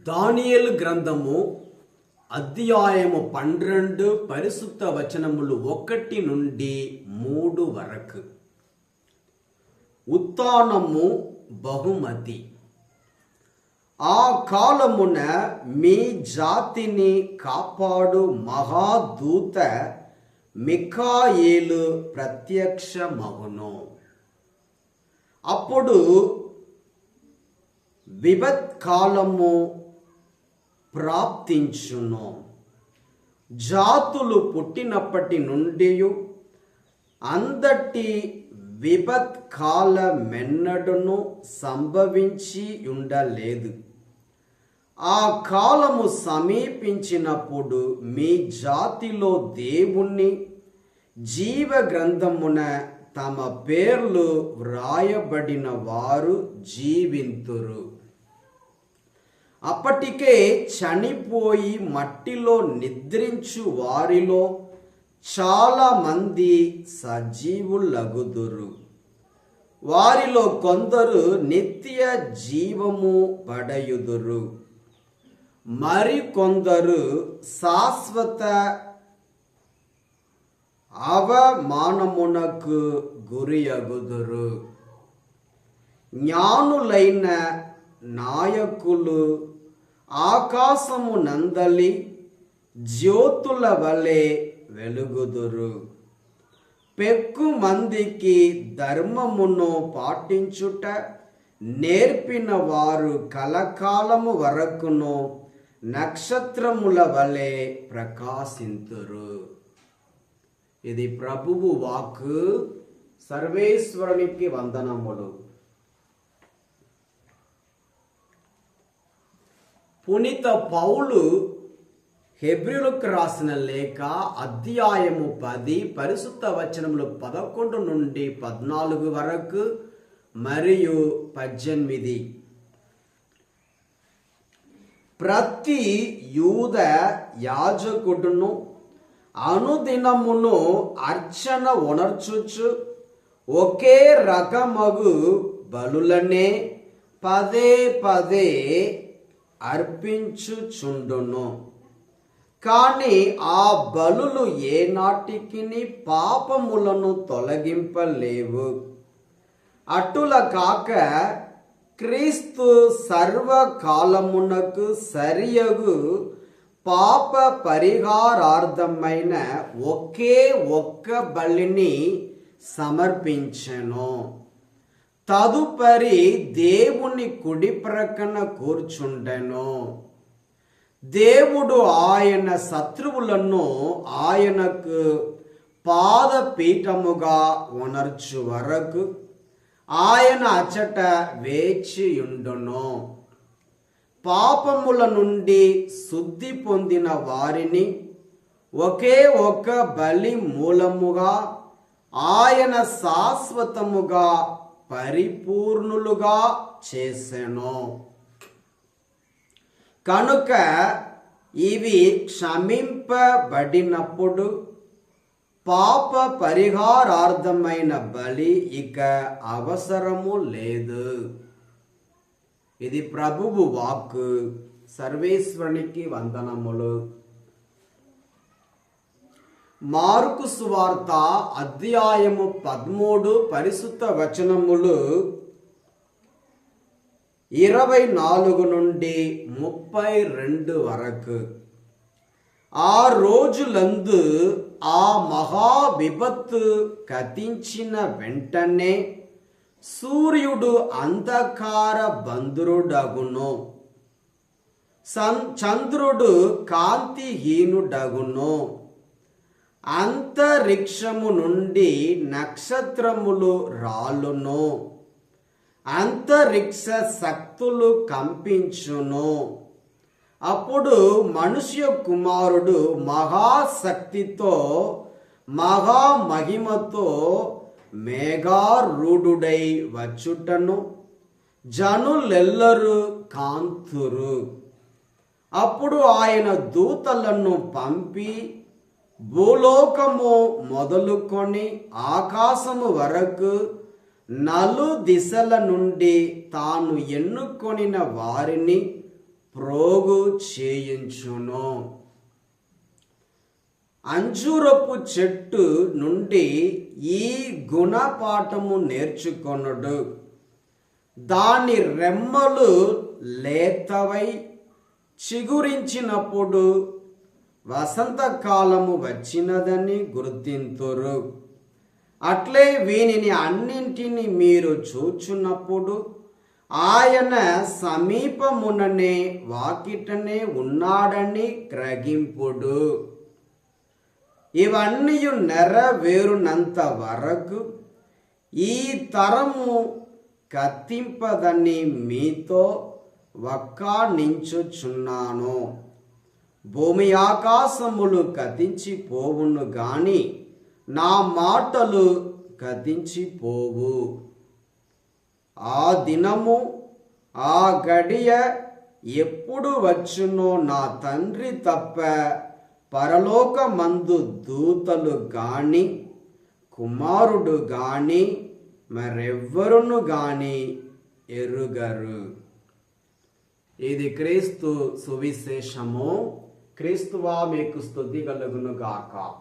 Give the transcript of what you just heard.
దానియేలు గ్రంథము అధ్యాయము 12 పరిశుద్ధ వచనములు 1 నుండి 3 వరకు. ఉత్థానము బహుమతి. ఆ కాలమున మీ జాతిని కాపాడు మహాదూత మిఖాయేలు ప్రత్యక్షమగును. అప్పుడు విపత్కాలము ప్రాప్తించును. జాతులు పుట్టినప్పటి నుండి అంతటి విపత్కాలమెన్నడను సంభవించి ఉండలేదు. ఆ కాలము సమీపించినప్పుడు మీ జాతిలో దేవుని జీవ గ్రంథమున తమ పేర్లు వ్రాయబడిన వారు జీవింతురు. అప్పటికే చనిపోయి మట్టిలో నిద్రించు వారిలో చాలా మంది సజీవులగుదురు. వారిలో కొందరు నిత్య జీవము పడయుదురు, మరికొందరు శాశ్వత అవమానమునకు గురియగుదురు. జ్ఞానులైన నాయకులు ఆకాశము నందలి జ్యోతుల వలె వెలుగుదురు. పెక్కు మందికి ధర్మమును పాటించుట నేర్పిన వారు కలకాలము వరకును నక్షత్రముల వలె ప్రకాశింతురు. ఇది ప్రభువు వాక్కు. సర్వేశ్వరునికి వందనములు. పునీత పౌలు హెబ్రీయులకు రాసిన లేఖ అధ్యాయము 10 పరిశుద్ధ వచనములు 11 నుండి 14 వరకు మరియు 18. ప్రతి యూద యాజకుడును అనుదినమును అర్చన ఉనర్చుచు ఒకే రకమగు బలులనే పదే పదే అర్పించుచుండును. కానీ ఆ బలులు ఏనాటికి పాపములను తొలగింపలేవు. అటుల కాక క్రీస్తు సర్వకాలమునకు సరియగు పాప పరిహారార్థమైన ఒకే ఒక్క బలిని సమర్పించెను. తదుపరి దేవుని కుడి ప్రక్కన కూర్చుండెను. దేవుడు ఆయన శత్రువులను ఆయనకు పాదపీఠముగా ఉనర్చు వరకు ఆయన అచట వేచియుండును. పాపముల నుండి శుద్ధి పొందిన వారిని ఒకే ఒక బలి మూలముగా ఆయన శాశ్వతముగా పరిపూర్ణులుగా చేసెను. కనుక ఇవి క్షమింపబడినప్పుడు పాప పరిహారార్థమైన బలి ఇక అవసరము లేదు. ఇది ప్రభువు వాక్కు. సర్వేశ్వరునికి వందనములు. మార్కు సువార్త అధ్యాయము 13 పరిశుద్ధ వచనములు 24 నుండి 32 వరకు. ఆ రోజులందు ఆ మహా విపత్తు కథించిన వెంటనే సూర్యుడు అంధకార బంధురుడగును, చంద్రుడు కాంతిహీనుడగును, అంతరిక్షము నుండి నక్షత్రములు రాలును, అంతరిక్ష శక్తులు కంపించును. అప్పుడు మనుష్య కుమారుడు మహాశక్తితో మహామహిమతో మేఘారూఢుడై వచ్చుటను జనులెల్లరూ కాంతురు. అప్పుడు ఆయన దూతలను పంపి భూలోకము మొదలుకొని ఆకాశము వరకు నలు దిశల నుండి తాను ఎన్నుకొనిన వారిని ప్రోగు చేయించును. అంజూరపు చెట్టు నుండి ఈ గుణపాఠము నేర్చుకొనుడు. దాని రెమ్మలు లేతవై చిగురించినప్పుడు వసంతకాలము వచ్చినదని గుర్తింతురు. అట్లే వీనిని అన్నింటినీ మీరు చూచున్నప్పుడు ఆయన సమీపముననే వాకిటనే ఉన్నాడని గ్రహింపుడు. ఇవన్నీ నెరవేరునంత వరకు ఈ తరము కత్తింపదని మీతో వక్కాణించుచున్నాను. భూమి ఆకాశములు కతించిపోవును గాని నా మాటలు కతించిపోవు. ఆ దినము ఆ గడియ ఎప్పుడు వచ్చునో నా తండ్రి తప్ప పరలోకమందు దూతలు గాని కుమారుడు గాని మరెవ్వరును గాని ఎరుగరు. ఇది క్రీస్తు సువిశేషము. క్రీస్తువా మీకు స్తుతి కలుగును గాక.